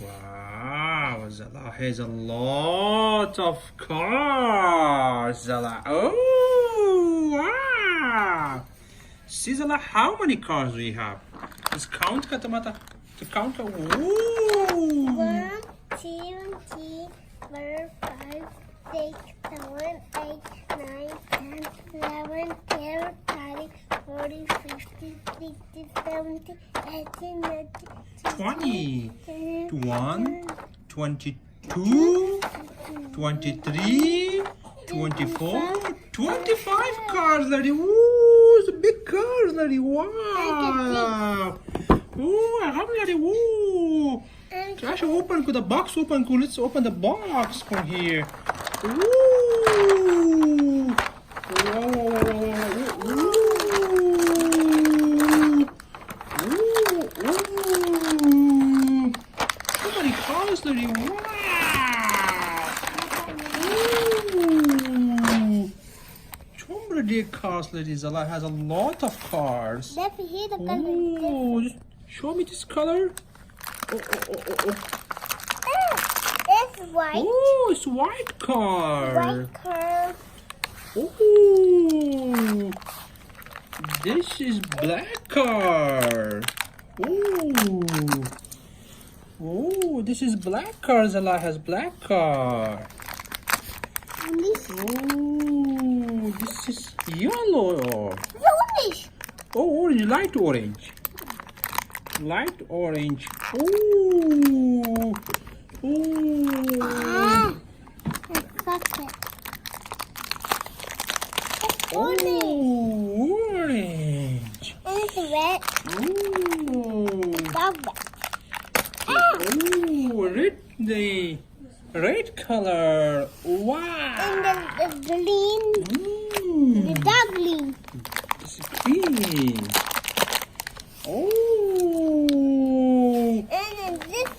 Wow, Zala has a lot of cars, Zala. Oh, wow. See, Zala, how many cars we have? Let's count, Katamata. To count. Ooh. 1, 2, 3, 4, 5, 6, 7, 8, 9, 10, 11, 12, 13, 14, 15, 16, 17, 18, 19, 20, 21, 22, 23, 24, 25 cars, Lady. Ooh, it's a big cars, Lady. Wow. Ooh, I have Lady. Ooh. Trash open, the box open. Let's open the box from here. Ooh. Whoa. Ooh. So many cars, Lady. Wow. Ooh. So many cars, Lady. Zala has a lot of cars. Let me hear the color. Oh, just show me this color. Oh. It's white. Oh, it's white car. White car. Oh, this is black car. Oh, this is black car. Zala has black car. And this Oh, this is yellow. orange. Oh, orange, light orange. Light orange. Oh. Ah, it's chocolate. It's orange. Oh, orange. And it's red. Oh. Chocolate. Ah, Oh, the red color. Wow. and the green, the dark green. It's green. Oh. And then this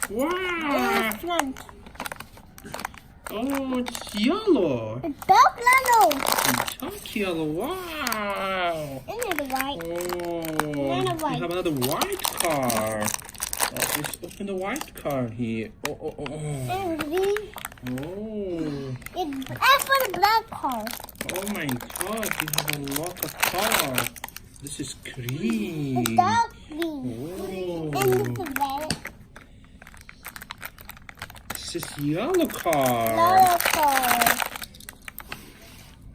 Wow. one. Oh, it's yellow. The dark yellow. Dark yellow. Wow. And then the white. Oh, Another white. we have another white car. Let's open the white car here. Oh. And green. Oh. It's black for the black car. Oh my God, you have a lot of cars. This is green. The dark green. Oh. And this is red. This is yellow car. Yellow car.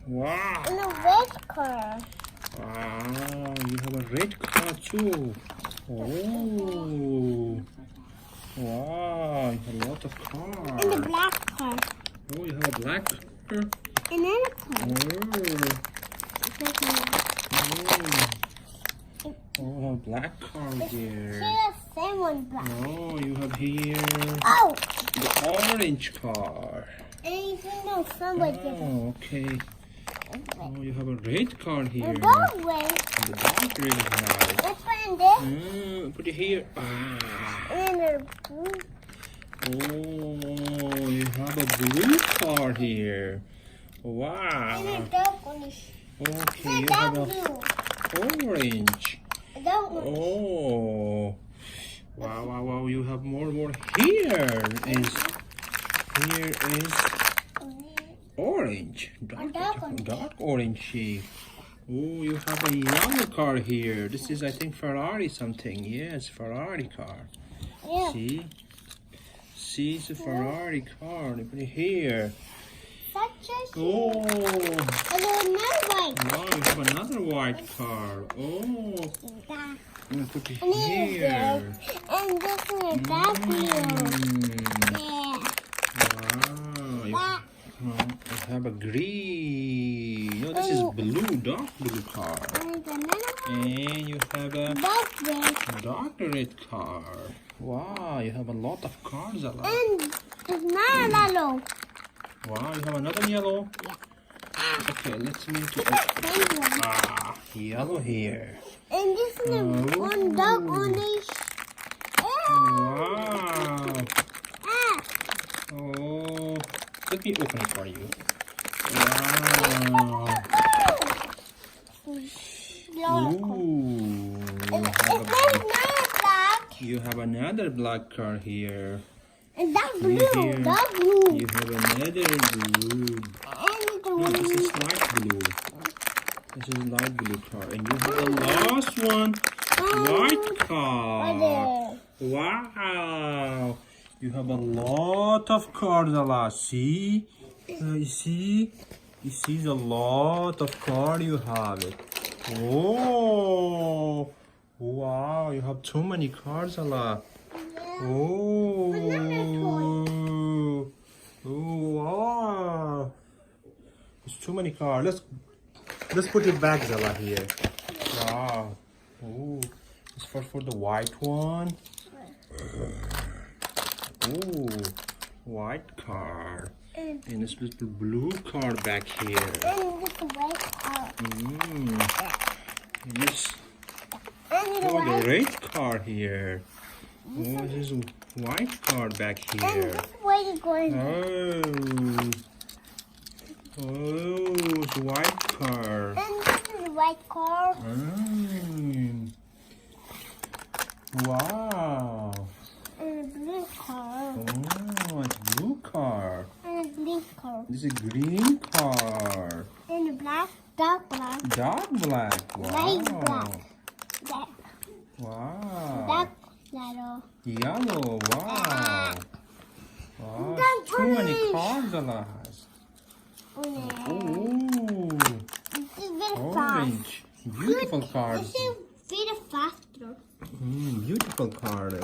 Wow. And a red car. Wow, you have a red car too. Oh. Wow, you have a lot of cars. And the black car. Oh, you have a black car. Another car. Oh. Oh, a black car here. Here's the same one black. Oh, you have here Oh! the orange car. And you can know somewhere different. Oh, okay. Oh, you have a red car here. The dark way. And the dark red house. Let's find this. Put it here. Ah. And the blue. Oh, you have a blue car here. And Wow. the dark one is. Okay, The you dark have a blue. orange. The dark one. Oh. Wow. You have more. Here is orange. Dark orange shade. Oh, you have a yellow car here. This is, I think, Ferrari something. Yes, Ferrari car. Yeah. See, it's a Ferrari car. They put it here. Such a Oh, And another white. wow, you have another white car. Oh, That. you put it And this is here. red. And this is a dark blue. Mm. Yeah. Wow, you have a green. No, this is blue, dark blue car. And another one. And you have a Dark red. dark red car. Wow, you have a lot of cars. A lot. And it's not yellow. Wow, you have another yellow. Okay, let's move to Same one. yellow here. And this is one dark orange. Wow. Ah. Oh, let me open it for you. Wow. Yellow. Ooh. It's not black. You have another black card here. And that See blue. here. That blue. You have another blue. And the No, this blue. is light blue. This is light blue card. And you have the last one, white card. Other. Wow. You have a lot of cards, Allah. See? You see? You see a lot of cards you have it. Oh. Wow. You have too many cards, Allah. Oh. Oh, wow. There's too many cards. Let's put it back, Zala, here. Wow. Oh. Let's first for the white one. Oh, white card. And this little blue card back here. And this white card. Yes. And the Oh, white. the red card here. Oh, this is white card back And here. this white going. Oh. Oh, it's white card. And this is white card. Wow. And a blue card. Oh, it's blue card. And a blue card. This is green card. And a black, dark black, Dark black. Wow. light black, black, Wow. dark yellow. Yellow. Wow. Wow. That's Too many orange. cards, Allah has. Orange. Oh. This is very fast. Orange. Beautiful cards. This is very faster. Beautiful card. Oh.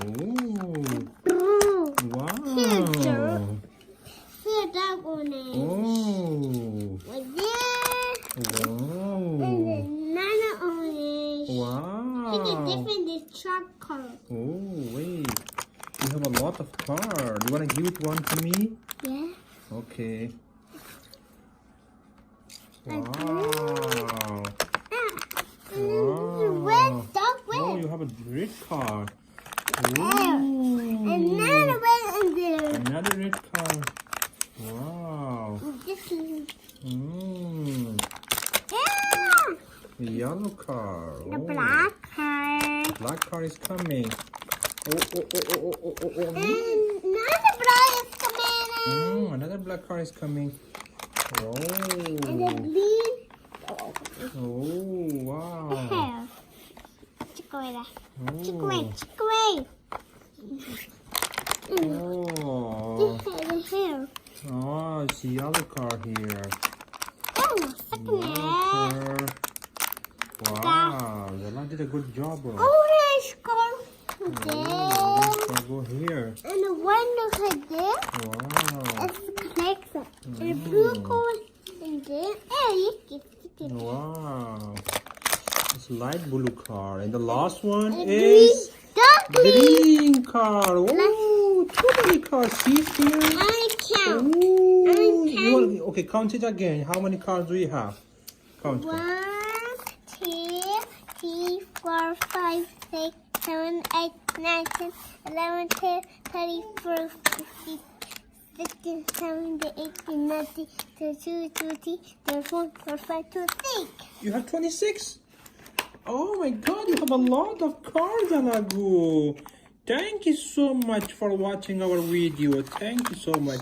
Blue. Wow. Here, dark orange. Oh. Like this. Wow. And another orange. Wow. It's different, this sharp color. Oh, wait. You have a lot of cards. You want to give it one to me? Yeah. Okay. Like Wow. And then red, dark Oh, red. you have a red card. Another red in there. Another red card. Wow. This is, yeah. The yellow card. The Oh. black card. Black card is coming. Oh. And another black is coming. Another black card is coming. And the Oh. green. Oh, wow. Hair. Chick away there. Chick Oh. away. Chick away. Oh. The hair. Oh, it's a yellow card here. Oh, second Yellow hair. card. Wow, Zala did a good job, bro. Orange card. There. Orange card go here. And the one look like this. Wow. It's connected. And the blue card in there. And you can stick it. Wow. It's light blue card. And the last one And is dark green. green card. Oh, too many cards. See here? I count. Ooh, I you want, okay, count it again. How many cards do you have? Count. 1, 2, 3, 4, 5, 6, 7, 8, 9, 10, 11, 12, 34, 50, 16, 17, 18, 19, 22, 23, 24, 25, 26. You have 26? Oh my god, you have a lot of cards, Alagu. Thank you so much for watching our video. Thank you so much.